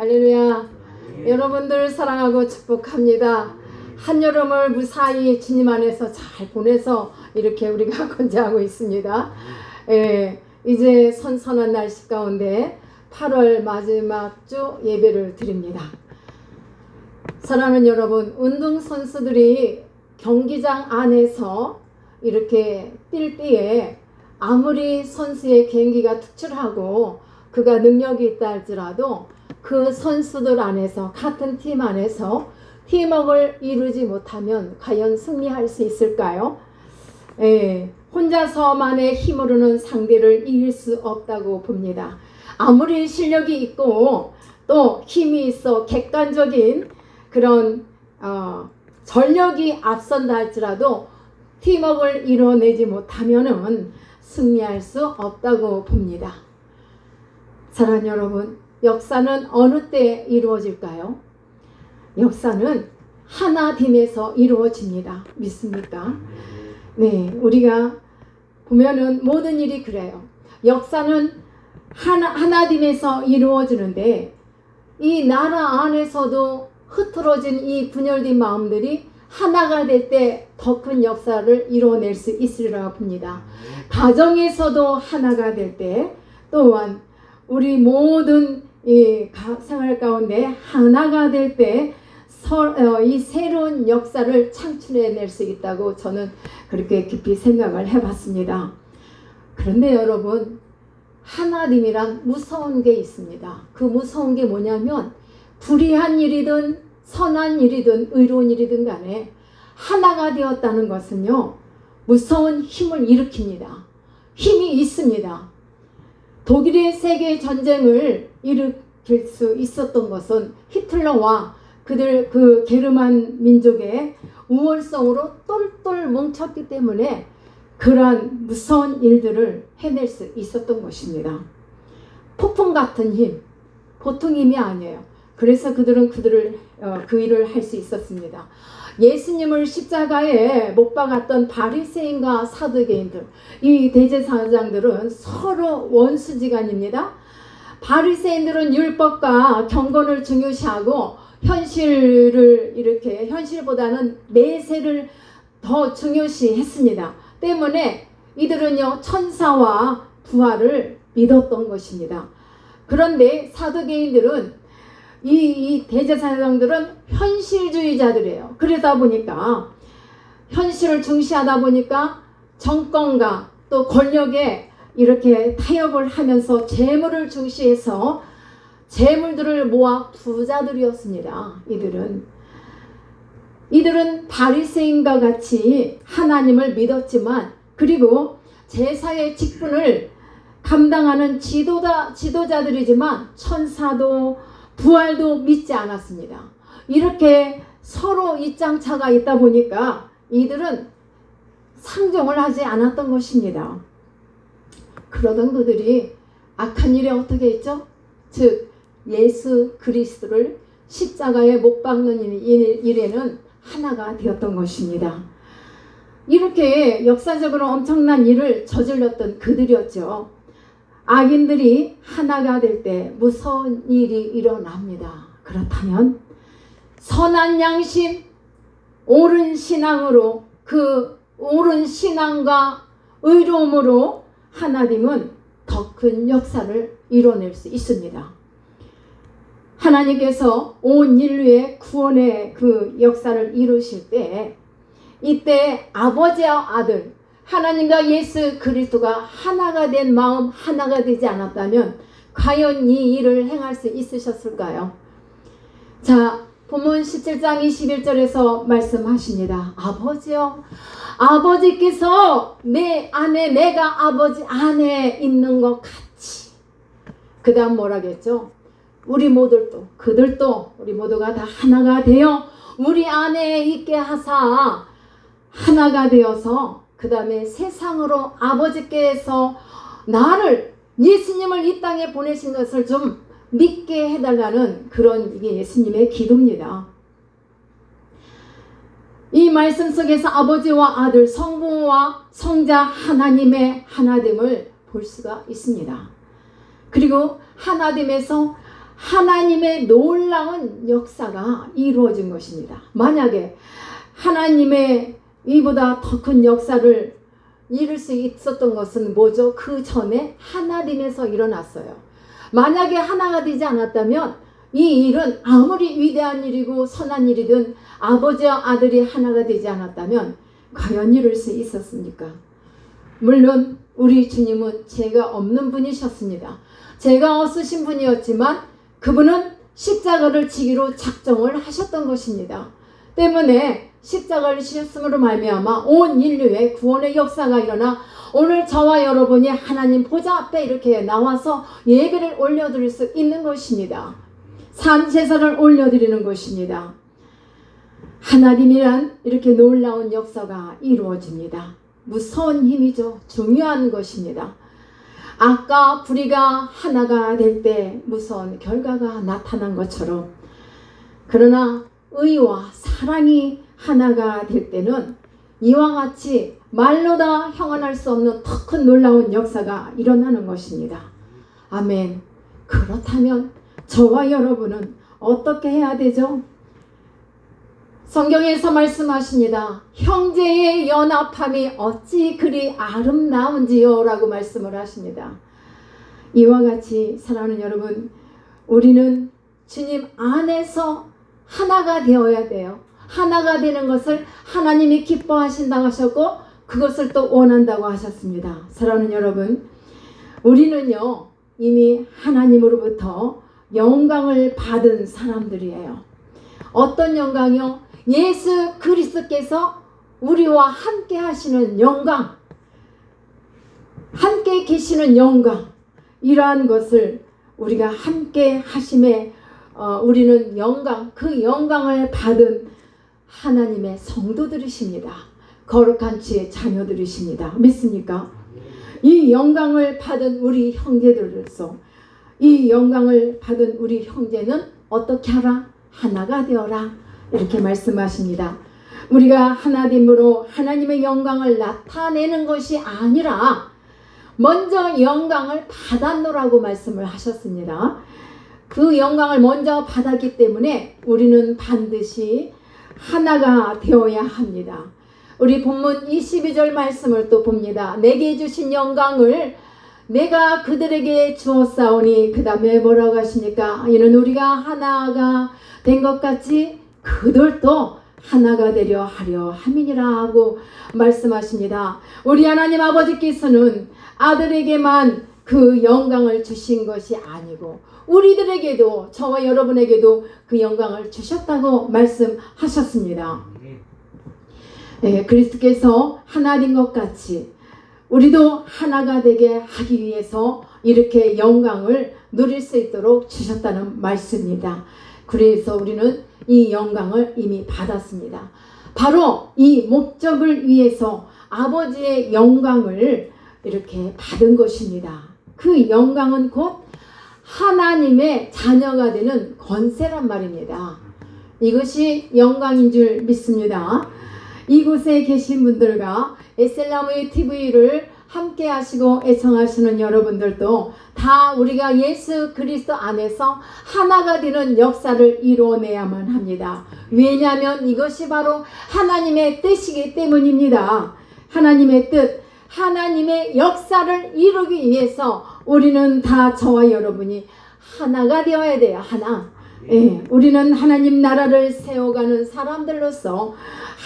할렐루야. 여러분들 사랑하고 축복합니다. 한여름을 무사히 주님 안에서 잘 보내서 이렇게 우리가 건재하고 있습니다. 이제 선선한 날씨 가운데 8월 마지막 주 예배를 드립니다. 사랑하는 여러분, 운동선수들이 경기장 안에서 이렇게 뛸 때에 아무리 선수의 개인기가 특출하고 그가 능력이 있다 할지라도 그 선수들 안에서, 같은 팀 안에서 팀워크를 이루지 못하면 과연 승리할 수 있을까요? 혼자서만의 힘으로는 상대를 이길 수 없다고 봅니다. 아무리 실력이 있고 또 힘이 있어 객관적인 그런 전력이 앞선다 할지라도 팀워크를 이뤄내지 못하면은 승리할 수 없다고 봅니다. 사랑하는 여러분, 역사는 어느 때 이루어질까요? 역사는 하나 팀에서 이루어집니다. 믿습니까? 네, 우리가 보면은 모든 일이 그래요. 역사는 하나 팀에서 이루어지는데 이 나라 안에서도 흐트러진 이 분열된 마음들이 하나가 될 때 더 큰 역사를 이루어낼 수 있으리라 봅니다. 가정에서도 하나가 될 때, 또한 우리 모든 이 생활 가운데 하나가 될 때 이 새로운 역사를 창출해낼 수 있다고 저는 그렇게 깊이 생각을 해봤습니다. 그런데 여러분, 하나님이란 무서운 게 있습니다. 그 무서운 게 뭐냐면 불의한 일이든 선한 일이든 의로운 일이든 간에 하나가 되었다는 것은요, 무서운 힘을 일으킵니다. 힘이 있습니다. 독일의 세계 전쟁을 일으킬 수 있었던 것은 히틀러와 그 게르만 민족의 우월성으로 똘똘 뭉쳤기 때문에 그러한 무서운 일들을 해낼 수 있었던 것입니다. 폭풍 같은 힘, 보통 힘이 아니에요. 그래서 그들은 그 일을 할 수 있었습니다. 예수님을 십자가에 못 박았던 바리새인과 사두개인들, 이 대제사장들은 서로 원수지간입니다. 바리새인들은 율법과 경건을 중요시하고 현실보다는 내세를 더 중요시했습니다. 때문에 이들은요, 천사와 부활을 믿었던 것입니다. 그런데 사두개인들은 이 대제사장들은 현실주의자들이에요. 그러다 보니까 현실을 중시하다 보니까 정권과 또 권력에 이렇게 타협을 하면서 재물을 중시해서 재물들을 모아 부자들이었습니다. 이들은 바리새인과 같이 하나님을 믿었지만, 그리고 제사의 직분을 감당하는 지도자들이지만 천사도 부활도 믿지 않았습니다. 이렇게 서로 입장차가 있다 보니까 이들은 상종을 하지 않았던 것입니다. 그러던 그들이 악한 일에 어떻게 했죠? 즉 예수 그리스도를 십자가에 못 박는 일에는 하나가 되었던 것입니다. 이렇게 역사적으로 엄청난 일을 저질렀던 그들이었죠. 악인들이 하나가 될 때 무서운 일이 일어납니다. 그렇다면 선한 양심, 옳은 신앙으로, 그 옳은 신앙과 의로움으로 하나님은 더 큰 역사를 이뤄낼 수 있습니다. 하나님께서 온 인류의 구원의 그 역사를 이루실 때, 이때 아버지와 아들, 하나님과 예수 그리스도가 하나가 된 마음, 하나가 되지 않았다면 과연 이 일을 행할 수 있으셨을까요? 자, 본문 17장 21절에서 말씀하십니다. 아버지요, 아버지께서 내 안에, 내가 아버지 안에 있는 것 같이. 그 다음 뭐라겠죠? 우리 모두도, 그들도, 우리 모두가 다 하나가 되어 우리 안에 있게 하사 하나가 되어서 그 다음에 세상으로 아버지께서 나를, 예수님을 이 땅에 보내신 것을 좀 믿게 해달라는 그런 이게 예수님의 기도입니다. 이 말씀 속에서 아버지와 아들, 성부와 성자 하나님의 하나됨을 볼 수가 있습니다. 그리고 하나됨에서 하나님의 놀라운 역사가 이루어진 것입니다. 만약에 하나님의 이보다 더 큰 역사를 이룰 수 있었던 것은 뭐죠? 그 전에 하나님에서 일어났어요. 만약에 하나가 되지 않았다면 이 일은 아무리 위대한 일이고 선한 일이든 아버지와 아들이 하나가 되지 않았다면 과연 이룰 수 있었습니까? 물론 우리 주님은 죄가 없는 분이셨습니다. 죄가 없으신 분이었지만 그분은 십자가를 지기로 작정을 하셨던 것입니다. 때문에 십자가를 지셨음으로 말미암아 온 인류의 구원의 역사가 일어나 오늘 저와 여러분이 하나님 보좌 앞에 이렇게 나와서 예배를 올려드릴 수 있는 것입니다. 산 제사를 올려드리는 것입니다. 하나님이란 이렇게 놀라운 역사가 이루어집니다. 무서운 힘이죠. 중요한 것입니다. 악과 불의가 하나가 될 때 무서운 결과가 나타난 것처럼, 그러나 의와 사랑이 하나가 될 때는 이와 같이 말로 다 형언할 수 없는 더 큰 놀라운 역사가 일어나는 것입니다. 아멘. 그렇다면 저와 여러분은 어떻게 해야 되죠? 성경에서 말씀하십니다. 형제의 연합함이 어찌 그리 아름다운지요 라고 말씀을 하십니다. 이와 같이 사랑하는 여러분, 우리는 주님 안에서 하나가 되어야 돼요. 하나가 되는 것을 하나님이 기뻐하신다고 하셨고 그것을 또 원한다고 하셨습니다. 사랑하는 여러분, 우리는요 이미 하나님으로부터 영광을 받은 사람들이에요. 어떤 영광이요? 예수 그리스도께서 우리와 함께 하시는 영광, 함께 계시는 영광, 이러한 것을 우리가 함께 하심에 우리는 영광, 그 영광을 받은 하나님의 성도들이십니다. 거룩한 지의 자녀들이십니다. 믿습니까? 이 영광을 받은 우리 형제들로서 이 영광을 받은 우리 형제는 어떻게 하라? 하나가 되어라. 이렇게 말씀하십니다. 우리가 하나됨으로 하나님의 영광을 나타내는 것이 아니라 먼저 영광을 받았노라고 말씀을 하셨습니다. 그 영광을 먼저 받았기 때문에 우리는 반드시 하나가 되어야 합니다. 우리 본문 22절 말씀을 또 봅니다. 내게 주신 영광을 내가 그들에게 주었사오니, 그 다음에 뭐라고 하십니까? 이는 우리가 하나가 된 것 같이 그들도 하나가 되려 하려 함이니라 하고 말씀하십니다. 우리 하나님 아버지께서는 아들에게만 그 영광을 주신 것이 아니고 우리들에게도, 저와 여러분에게도 그 영광을 주셨다고 말씀하셨습니다. 네, 그리스도께서 하나 된 것 같이 우리도 하나가 되게 하기 위해서 이렇게 영광을 누릴 수 있도록 주셨다는 말씀입니다. 그래서 우리는 이 영광을 이미 받았습니다. 바로 이 목적을 위해서 아버지의 영광을 이렇게 받은 것입니다. 그 영광은 곧 하나님의 자녀가 되는 권세란 말입니다. 이것이 영광인 줄 믿습니다. 이곳에 계신 분들과 에셀나무의 TV를 함께 하시고 애청하시는 여러분들도 다 우리가 예수 그리스도 안에서 하나가 되는 역사를 이루어내야만 합니다. 왜냐하면 이것이 바로 하나님의 뜻이기 때문입니다. 하나님의 뜻, 하나님의 역사를 이루기 위해서 우리는 다, 저와 여러분이 하나가 되어야 돼요. 하나. 예, 우리는 하나님 나라를 세워가는 사람들로서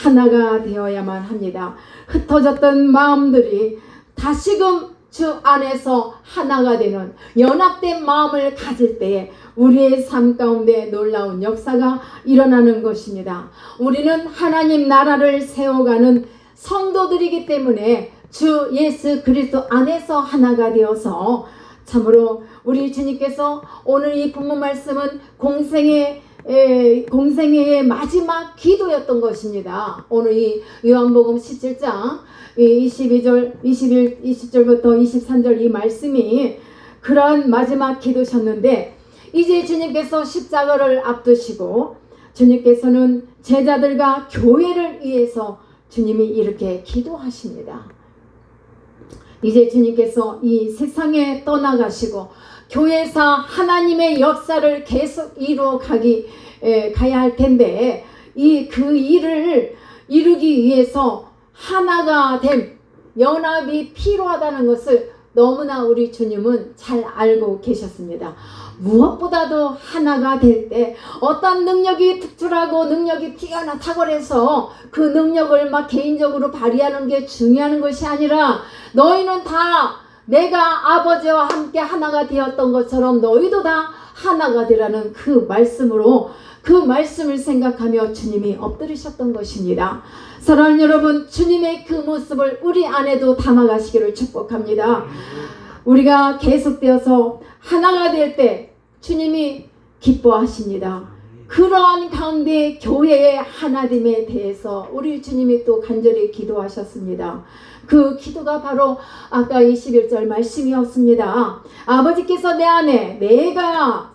하나가 되어야만 합니다. 흩어졌던 마음들이 다시금 주 안에서 하나가 되는 연합된 마음을 가질 때에 우리의 삶 가운데 놀라운 역사가 일어나는 것입니다. 우리는 하나님 나라를 세워가는 성도들이기 때문에 주 예수 그리스도 안에서 하나가 되어서 참으로 우리 주님께서 오늘 이 본문 말씀은 공생애의 마지막 기도였던 것입니다. 오늘 이 요한복음 17장 22절, 21, 20절부터 23절 이 말씀이 그러한 마지막 기도셨는데, 이제 주님께서 십자가를 앞두시고 주님께서는 제자들과 교회를 위해서 주님이 이렇게 기도하십니다. 이제 주님께서 이 세상에 떠나가시고 교회에서 하나님의 역사를 계속 가야 할 텐데 그 일을 이루기 위해서 하나가 됨, 연합이 필요하다는 것을 너무나 우리 주님은 잘 알고 계셨습니다. 무엇보다도 하나가 될 때 어떤 능력이 특출하고 능력이 뛰어나 탁월해서 그 능력을 막 개인적으로 발휘하는 게 중요한 것이 아니라 너희는 다 내가 아버지와 함께 하나가 되었던 것처럼 너희도 다 하나가 되라는 그 말씀으로 그 말씀을 생각하며 주님이 엎드리셨던 것입니다. 사랑하는 여러분, 주님의 그 모습을 우리 안에도 담아가시기를 축복합니다. 우리가 계속되어서 하나가 될 때 주님이 기뻐하십니다. 그러한 가운데 교회의 하나됨에 대해서 우리 주님이 또 간절히 기도하셨습니다. 그 기도가 바로 아까 21절 말씀이었습니다. 아버지께서 내 안에, 내가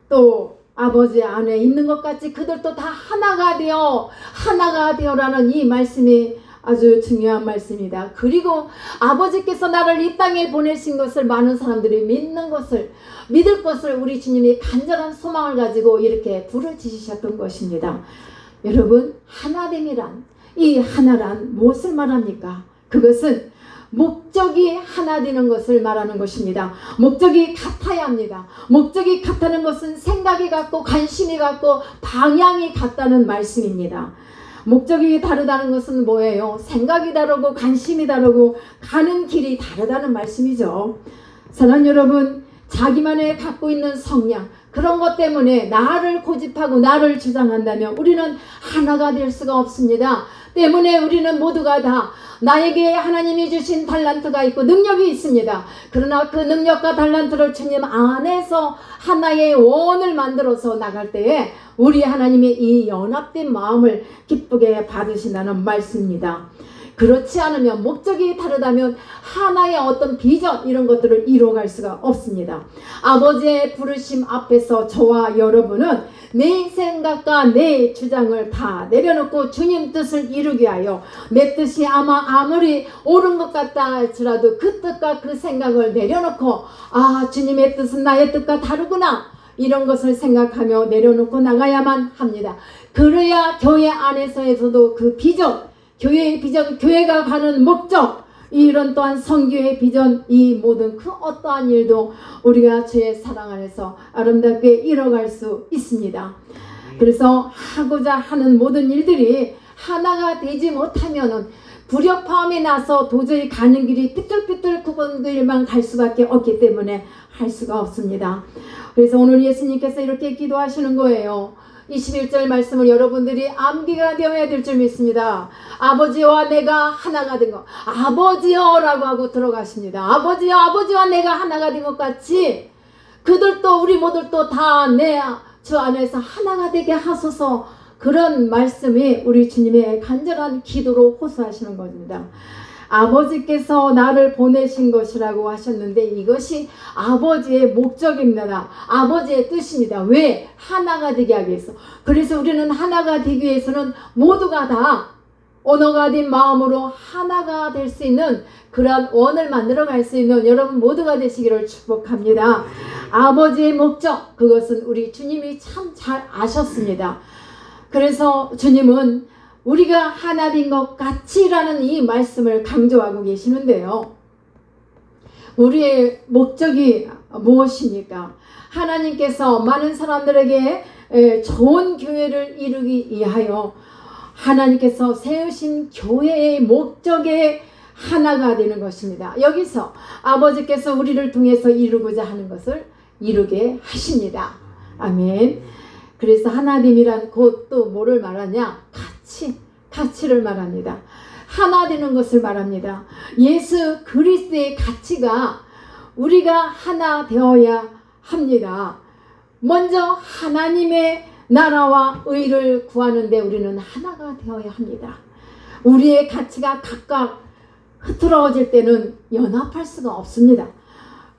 또 아버지 안에 있는 것 같이 그들도 다 하나가 되어라는 이 말씀이 아주 중요한 말씀입니다. 그리고 아버지께서 나를 이 땅에 보내신 것을 많은 사람들이 믿을 것을 우리 주님이 간절한 소망을 가지고 이렇게 부르짖으셨던 것입니다. 여러분, 하나됨이란, 이 하나란 무엇을 말합니까? 그것은 목적이 하나 되는 것을 말하는 것입니다. 목적이 같아야 합니다. 목적이 같다는 것은 생각이 같고 관심이 같고 방향이 같다는 말씀입니다. 목적이 다르다는 것은 뭐예요? 생각이 다르고 관심이 다르고 가는 길이 다르다는 말씀이죠. 사랑하는 여러분, 자기만의 갖고 있는 성향, 그런 것 때문에 나를 고집하고 나를 주장한다면 우리는 하나가 될 수가 없습니다. 때문에 우리는 모두가 다 나에게 하나님이 주신 달란트가 있고 능력이 있습니다. 그러나 그 능력과 달란트를 주님 안에서 하나의 원을 만들어서 나갈 때에 우리 하나님의 이 연합된 마음을 기쁘게 받으신다는 말씀입니다. 그렇지 않으면, 목적이 다르다면 하나의 어떤 비전 이런 것들을 이루어갈 수가 없습니다. 아버지의 부르심 앞에서 저와 여러분은 내 생각과 내 주장을 다 내려놓고 주님 뜻을 이루기 위하여 내 뜻이 아무리 옳은 것 같다 할지라도 그 뜻과 그 생각을 내려놓고 주님의 뜻은 나의 뜻과 다르구나, 이런 것을 생각하며 내려놓고 나가야만 합니다. 그래야 교회 안에서도 그 비전, 교회의 비전, 교회가 가는 목적, 이런 또한 선교의 비전, 이 모든 그 어떠한 일도 우리가 주의 사랑 안에서 아름답게 이뤄갈 수 있습니다. 그래서 하고자 하는 모든 일들이 하나가 되지 못하면은 불협화음이 나서 도저히 가는 길이 삐뚤삐뚤 굽은 길만 갈 수밖에 없기 때문에 할 수가 없습니다. 그래서 오늘 예수님께서 이렇게 기도하시는 거예요. 21절 말씀을 여러분들이 암기가 되어야 될 줄 믿습니다. 아버지와 내가 하나가 된 것, 아버지여 라고 하고 들어가십니다. 아버지여, 아버지와 내가 하나가 된 것 같이 그들도 우리 모두도 다 내 주 안에서 하나가 되게 하소서, 그런 말씀이 우리 주님의 간절한 기도로 호소하시는 겁니다. 아버지께서 나를 보내신 것이라고 하셨는데 이것이 아버지의 목적입니다. 아버지의 뜻입니다. 왜? 하나가 되게 하기 위해서. 그래서 우리는 하나가 되기 위해서는 모두가 다 언어가 된 마음으로 하나가 될 수 있는 그런 원을 만들어 갈 수 있는 여러분 모두가 되시기를 축복합니다. 아버지의 목적, 그것은 우리 주님이 참 잘 아셨습니다. 그래서 주님은 우리가 하나 된 것 같이라는 이 말씀을 강조하고 계시는데요. 우리의 목적이 무엇입니까? 하나님께서 많은 사람들에게 좋은 교회를 이루기 위하여 하나님께서 세우신 교회의 목적에 하나가 되는 것입니다. 여기서 아버지께서 우리를 통해서 이루고자 하는 것을 이루게 하십니다. 아멘. 그래서 하나됨이란 곧 또 뭐를 말하냐? 가치를 말합니다. 하나 되는 것을 말합니다. 예수 그리스도의 가치가 우리가 하나 되어야 합니다. 먼저 하나님의 나라와 의를 구하는데 우리는 하나가 되어야 합니다. 우리의 가치가 각각 흐트러질 때는 연합할 수가 없습니다.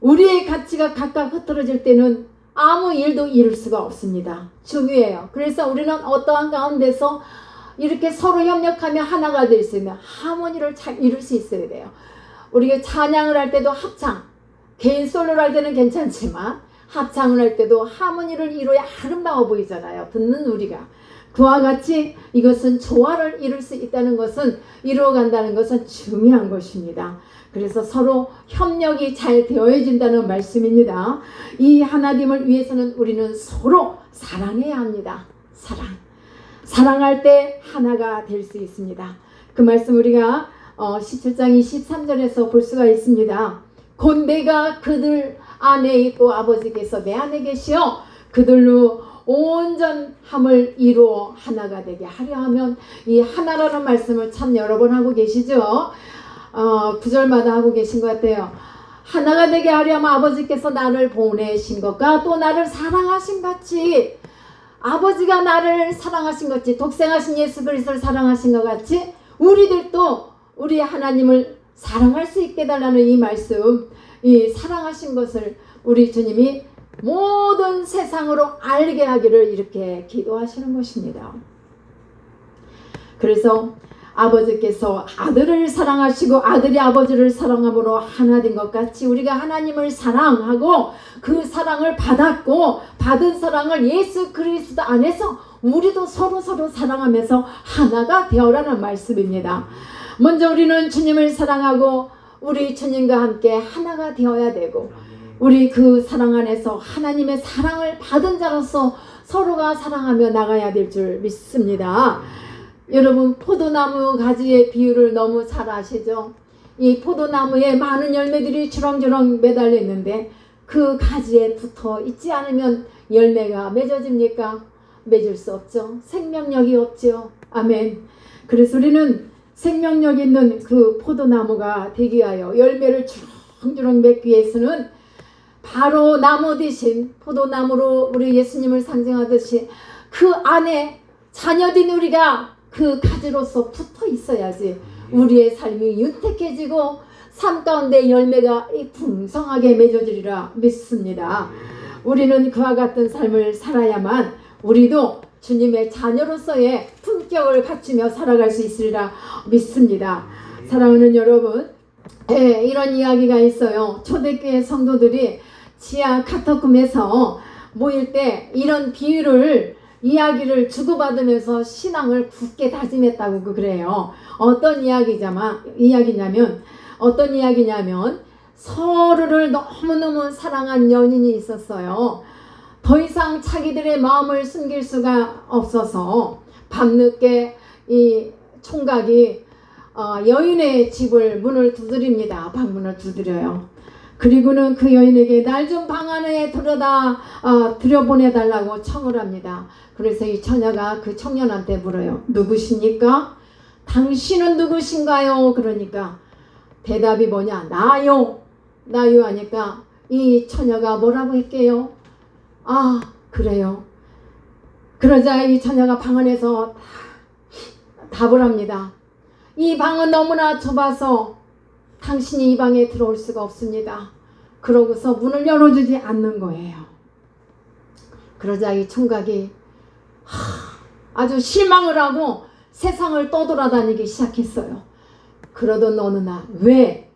우리의 가치가 각각 흐트러질 때는 아무 일도 이룰 수가 없습니다. 중요해요. 그래서 우리는 어떠한 가운데서 이렇게 서로 협력하며 하나가 될 수 있는 하모니를 잘 이룰 수 있어야 돼요. 우리가 찬양을 할 때도 합창, 개인 솔로를 할 때는 괜찮지만 합창을 할 때도 하모니를 이루어야 아름다워 보이잖아요. 듣는 우리가. 그와 같이 이것은 조화를 이룰 수 있다는 것은, 이루어간다는 것은 중요한 것입니다. 그래서 서로 협력이 잘 되어진다는 말씀입니다. 이 하나님을 위해서는 우리는 서로 사랑해야 합니다. 사랑할 때 하나가 될 수 있습니다. 그 말씀 우리가 17장 23절에서 볼 수가 있습니다. 곧 내가 그들 안에 있고 아버지께서 내 안에 계시어 그들로 온전함을 이루어 하나가 되게 하려 하면, 이 하나라는 말씀을 참 여러 번 하고 계시죠. 구절마다 하고 계신 것 같아요. 하나가 되게 하려면 아버지께서 나를 보내신 것과 또 나를 사랑하신 같이, 아버지가 나를 사랑하신 것같이, 독생하신 예수 그리스도를 사랑하신 것 같이 우리들도 우리 하나님을 사랑할 수 있게 해달라는 이 말씀, 이 사랑하신 것을 우리 주님이 모든 세상으로 알게 하기를 이렇게 기도하시는 것입니다. 그래서 아버지께서 아들을 사랑하시고 아들이 아버지를 사랑함으로 하나 된 것 같이, 우리가 하나님을 사랑하고 그 사랑을 받았고 받은 사랑을 예수 그리스도 안에서 우리도 서로 사랑하면서 하나가 되어라는 말씀입니다. 먼저 우리는 주님을 사랑하고 우리 주님과 함께 하나가 되어야 되고, 우리 그 사랑 안에서 하나님의 사랑을 받은 자로서 서로가 사랑하며 나가야 될 줄 믿습니다. 여러분, 포도나무 가지의 비유를 너무 잘 아시죠? 이 포도나무에 많은 열매들이 주렁주렁 매달려 있는데 그 가지에 붙어 있지 않으면 열매가 맺어집니까? 맺을 수 없죠. 생명력이 없죠. 아멘. 그래서 우리는 생명력 있는 그 포도나무가 되기 위하여 열매를 주렁주렁 맺기 위해서는 바로 나무 대신 포도나무로 우리 예수님을 상징하듯이 그 안에 자녀된 우리가 그 가지로서 붙어 있어야지 우리의 삶이 윤택해지고 삶 가운데 열매가 풍성하게 맺어지리라 믿습니다. 우리는 그와 같은 삶을 살아야만 우리도 주님의 자녀로서의 품격을 갖추며 살아갈 수 있으리라 믿습니다. 사랑하는 여러분, 이런 이야기가 있어요. 초대교회 성도들이 지하 카타콤에서 모일 때 이런 비유를, 이야기를 주고받으면서 신앙을 굳게 다짐했다고 그래요. 어떤 이야기냐면 서로를 너무너무 사랑한 연인이 있었어요. 더 이상 자기들의 마음을 숨길 수가 없어서 밤늦게 이 총각이 여인의 집을 문을 두드립니다. 방문을 두드려요. 그리고는 그 여인에게 날 좀 방 안에 들여보내달라고 청을 합니다. 그래서 이 처녀가 그 청년한테 물어요. 누구십니까? 당신은 누구신가요? 그러니까 대답이 뭐냐? 나요 하니까 이 처녀가 뭐라고 할게요? 아, 그래요. 그러자 이 처녀가 방 안에서 답을 합니다. 이 방은 너무나 좁아서 당신이 이 방에 들어올 수가 없습니다. 그러고서 문을 열어주지 않는 거예요. 그러자 이 총각이 아주 실망을 하고 세상을 떠돌아다니기 시작했어요. 그러던 어느 날, 왜?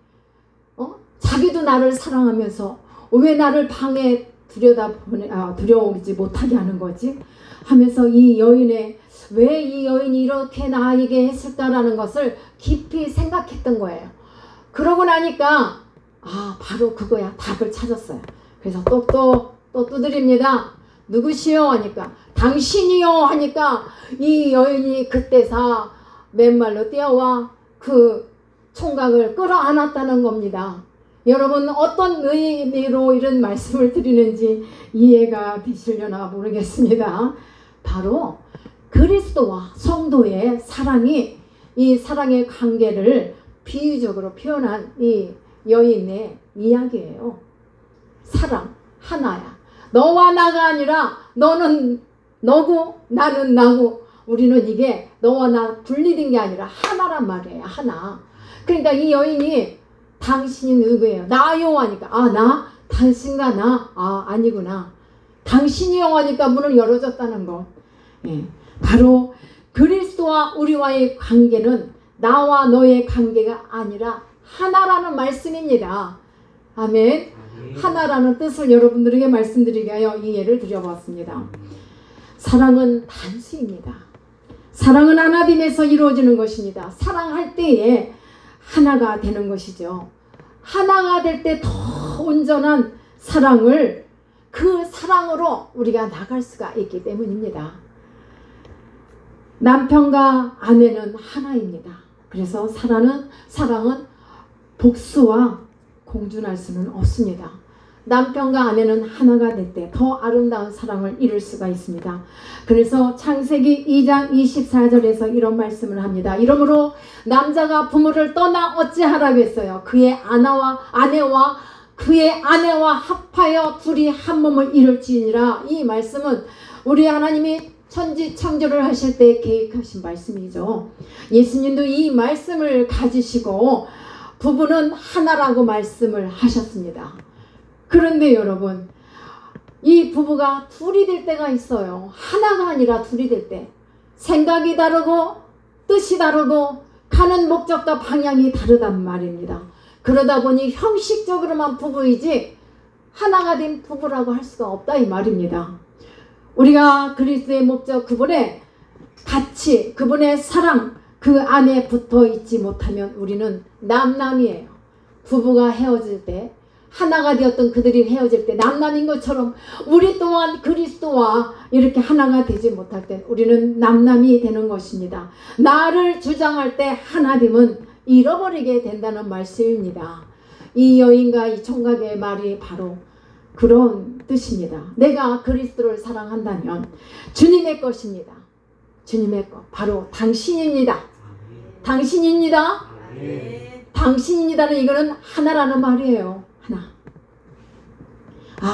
자기도 나를 사랑하면서 왜 나를 방에 들여오지 못하게 하는 거지? 하면서 왜 이 여인이 이렇게 나에게 했을까라는 것을 깊이 생각했던 거예요. 그러고 나니까 바로 그거야. 답을 찾았어요. 그래서 또 두드립니다. 누구시오? 하니까 당신이요? 하니까 이 여인이 그때서 맨발로 뛰어와 그 총각을 끌어안았다는 겁니다. 여러분, 어떤 의미로 이런 말씀을 드리는지 이해가 되시려나 모르겠습니다. 바로 그리스도와 성도의 사랑이, 이 사랑의 관계를 비유적으로 표현한 이 여인의 이야기예요. 사랑 하나야. 너와 나가 아니라 너는 너고 나는 나고, 우리는 이게 너와 나 분리된 게 아니라 하나란 말이에요. 하나. 그러니까 이 여인이 당신이 누구예요? 나요 하니까 나? 당신과 나? 아니구나. 당신이요 하니까 문을 열어줬다는 거. 바로 그리스도와 우리와의 관계는 나와 너의 관계가 아니라 하나라는 말씀입니다. 아멘. 하나라는 뜻을 여러분들에게 말씀드리기 위하여 이 예를 드려봤습니다. 사랑은 단수입니다. 사랑은 하나됨에서 이루어지는 것입니다. 사랑할 때에 하나가 되는 것이죠. 하나가 될 때 더 온전한 사랑을 그 사랑으로 우리가 나갈 수가 있기 때문입니다. 남편과 아내는 하나입니다. 그래서 사랑은 복수와 공존할 수는 없습니다. 남편과 아내는 하나가 될 때 더 아름다운 사랑을 이룰 수가 있습니다. 그래서 창세기 2장 24절에서 이런 말씀을 합니다. 이러므로 남자가 부모를 떠나 어찌하라고 했어요. 그의 아내와 그의 아내와 합하여 둘이 한 몸을 이룰지니라. 이 말씀은 우리 하나님이 천지창조를 하실 때 계획하신 말씀이죠. 예수님도 이 말씀을 가지시고 부부는 하나라고 말씀을 하셨습니다. 그런데 여러분, 이 부부가 둘이 될 때가 있어요. 하나가 아니라 둘이 될 때 생각이 다르고 뜻이 다르고 가는 목적과 방향이 다르단 말입니다. 그러다 보니 형식적으로만 부부이지 하나가 된 부부라고 할 수가 없다 이 말입니다. 우리가 그리스도의 목적, 그분의 가치, 그분의 사랑 그 안에 붙어 있지 못하면 우리는 남남이에요. 부부가 헤어질 때, 하나가 되었던 그들이 헤어질 때 남남인 것처럼 우리 또한 그리스도와 이렇게 하나가 되지 못할 때 우리는 남남이 되는 것입니다. 나를 주장할 때 하나됨은 잃어버리게 된다는 말씀입니다. 이 여인과 이 총각의 말이 바로 그런 뜻입니다. 내가 그리스도를 사랑한다면 주님의 것입니다. 주님의 것, 바로 당신입니다. 당신입니다. 당신입니다는 이거는 하나라는 말이에요. 하나.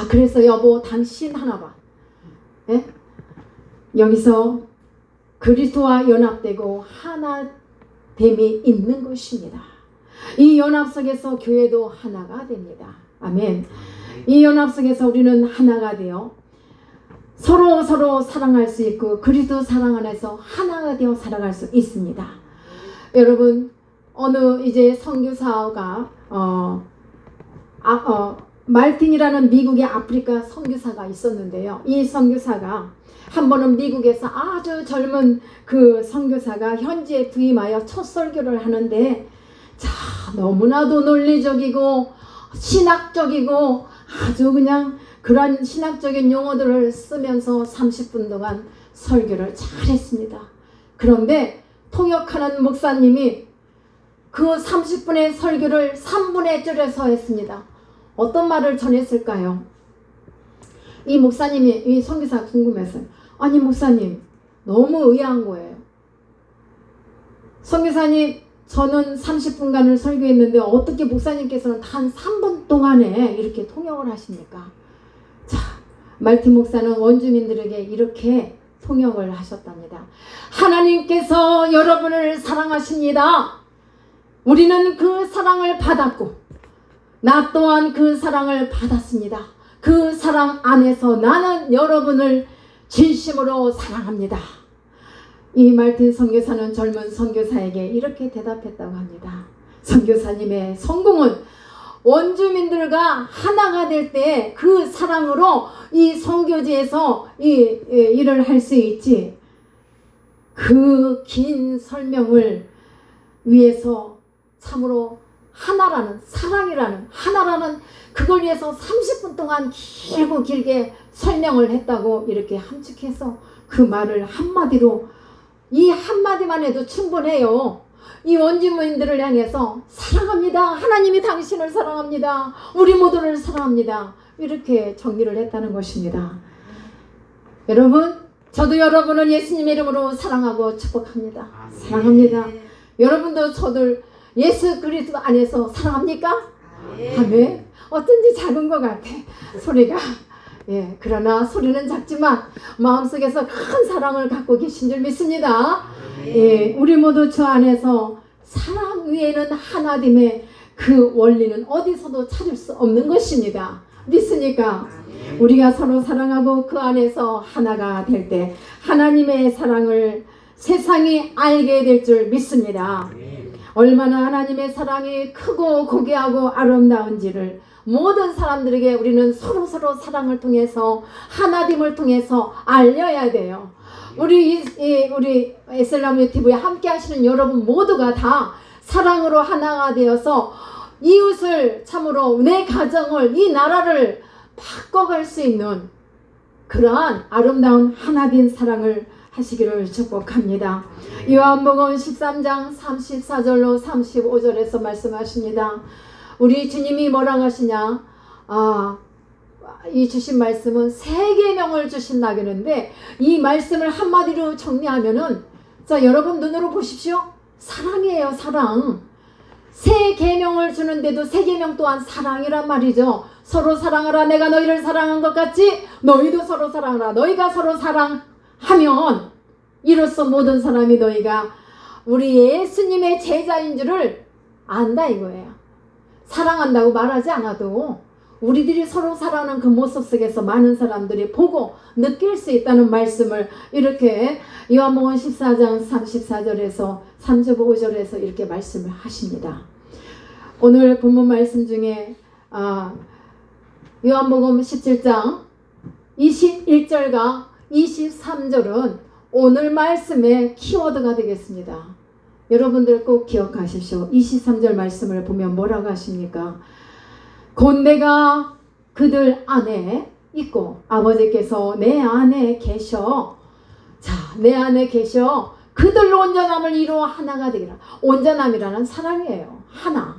그래서 여보 당신 하나 봐. 예? 여기서 그리스도와 연합되고 하나됨이 있는 것입니다. 이 연합 속에서 교회도 하나가 됩니다. 아멘. 이 연합 속에서 우리는 하나가 되어 서로 사랑할 수 있고 그리스도 사랑 안에서 하나가 되어 살아갈 수 있습니다. 여러분, 어느 이제 선교사가 말틴이라는 미국의 아프리카 선교사가 있었는데요. 이 선교사가 한 번은 미국에서 아주 젊은 그 선교사가 현지에 부임하여 첫 설교를 하는데 너무나도 논리적이고 신학적이고 아주 그냥 그런 신학적인 용어들을 쓰면서 30분 동안 설교를 잘했습니다. 그런데 통역하는 목사님이 그 30분의 설교를 3분의 줄여서 했습니다. 어떤 말을 전했을까요? 이 목사님이, 이 선교사가 궁금했어요. 아니 목사님, 너무 의아한 거예요. 선교사님, 저는 30분간을 설교했는데 어떻게 목사님께서는 단 3분 동안에 이렇게 통역을 하십니까? 말틴 목사는 원주민들에게 이렇게 통역을 하셨답니다. 하나님께서 여러분을 사랑하십니다. 우리는 그 사랑을 받았고 나 또한 그 사랑을 받았습니다. 그 사랑 안에서 나는 여러분을 진심으로 사랑합니다. 이 말틴 선교사는 젊은 선교사에게 이렇게 대답했다고 합니다. 선교사님의 성공은 원주민들과 하나가 될 때 그 사랑으로 이 선교지에서 이 일을 할 수 있지. 그 긴 설명을 위해서 참으로 하나라는, 사랑이라는, 하나라는 그걸 위해서 30분 동안 길게 설명을 했다고 이렇게 함축해서 그 말을 한마디로, 이 한마디만 해도 충분해요. 이 원주민들을 향해서 사랑합니다. 하나님이 당신을 사랑합니다. 우리 모두를 사랑합니다. 이렇게 정리를 했다는 것입니다. 여러분, 저도 여러분을 예수님의 이름으로 사랑하고 축복합니다. 사랑합니다. 여러분도 저들 예수 그리스도 안에서 사랑합니까? 아멘. 어쩐지 작은 것 같아 소리가. 그러나 소리는 작지만 마음속에서 큰 사랑을 갖고 계신 줄 믿습니다. 우리 모두 저 안에서 사랑 위에는 하나됨의 그 원리는 어디서도 찾을 수 없는 것입니다. 믿습니까? 우리가 서로 사랑하고 그 안에서 하나가 될 때 하나님의 사랑을 세상이 알게 될 줄 믿습니다. 얼마나 하나님의 사랑이 크고 고귀하고 아름다운지를 모든 사람들에게 우리는 서로 사랑을 통해서 하나됨을 통해서 알려야 돼요. 우리 에슬람 TV에 함께 하시는 여러분 모두가 다 사랑으로 하나가 되어서 이웃을 참으로 내 가정을 이 나라를 바꿔갈 수 있는 그러한 아름다운 하나된 사랑을 하시기를 축복합니다. 요한복음 13장 34절로 35절에서 말씀하십니다. 우리 주님이 뭐라고 하시냐? 이 주신 말씀은 세 계명을 주신다 그러는데 이 말씀을 한마디로 정리하면은 자 여러분 눈으로 보십시오. 사랑이에요. 사랑. 세 계명을 주는데도 세 계명 또한 사랑이란 말이죠. 서로 사랑하라. 내가 너희를 사랑한 것 같이 너희도 서로 사랑하라. 너희가 서로 사랑하면 이로써 모든 사람이 너희가 우리 예수님의 제자인 줄을 안다 이거예요. 사랑한다고 말하지 않아도 우리들이 서로 사랑하는 그 모습 속에서 많은 사람들이 보고 느낄 수 있다는 말씀을 이렇게 요한복음 14장 34절에서 35절에서 이렇게 말씀을 하십니다. 오늘 본문 말씀 중에 요한복음 17장 21절과 23절은 오늘 말씀의 키워드가 되겠습니다. 여러분들 꼭 기억하십시오. 23절 말씀을 보면 뭐라고 하십니까? 곧 내가 그들 안에 있고 아버지께서 내 안에 계셔. 자, 내 안에 계셔. 그들로 온전함을 이루어 하나가 되리라. 온전함이라는 사랑이에요. 하나.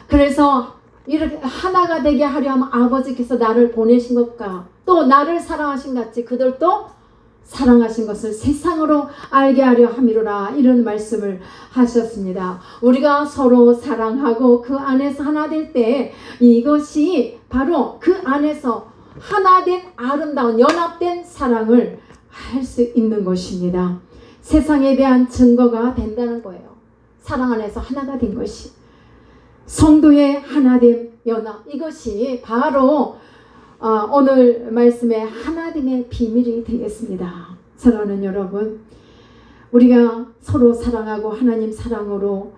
그래서 이렇게 하나가 되게 하려 하면 아버지께서 나를 보내신 것과 또 나를 사랑하신 같이 그들도 사랑하신 것을 세상으로 알게 하려 함이로라 이런 말씀을 하셨습니다. 우리가 서로 사랑하고 그 안에서 하나 될 때 이것이 바로 그 안에서 하나 된 아름다운 연합된 사랑을 할 수 있는 것입니다. 세상에 대한 증거가 된다는 거예요. 사랑 안에서 하나가 된 것이 성도의 하나됨 연합 이것이 바로 오늘 말씀의 하나됨의 비밀이 되겠습니다. 사랑하는 여러분, 우리가 서로 사랑하고 하나님 사랑으로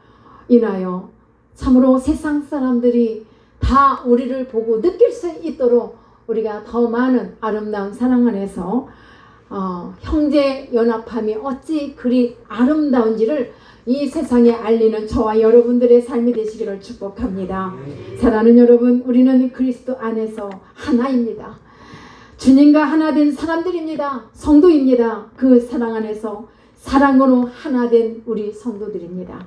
인하여 참으로 세상 사람들이 다 우리를 보고 느낄 수 있도록 우리가 더 많은 아름다운 사랑 안에서 형제 연합함이 어찌 그리 아름다운지를 이 세상에 알리는 저와 여러분들의 삶이 되시기를 축복합니다. 사랑하는 여러분, 우리는 그리스도 안에서 하나입니다. 주님과 하나 된 사람들입니다. 성도입니다. 그 사랑 안에서 사랑으로 하나 된 우리 성도들입니다.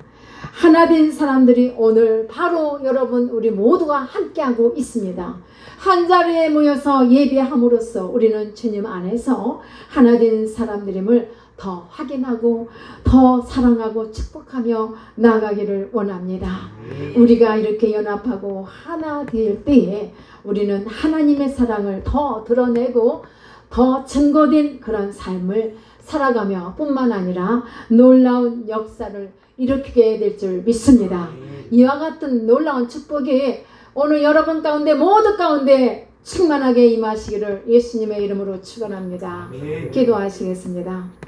하나 된 사람들이 오늘 바로 여러분 우리 모두가 함께하고 있습니다. 한 자리에 모여서 예배함으로써 우리는 주님 안에서 하나 된 사람들임을 더 확인하고 더 사랑하고 축복하며 나아가기를 원합니다. 우리가 이렇게 연합하고 하나 될 때에 우리는 하나님의 사랑을 더 드러내고 더 증거된 그런 삶을 살아가며 뿐만 아니라 놀라운 역사를 일으키게 될 줄 믿습니다. 이와 같은 놀라운 축복이 오늘 여러분 가운데 모두 가운데 충만하게 임하시기를 예수님의 이름으로 축원합니다. 기도하시겠습니다.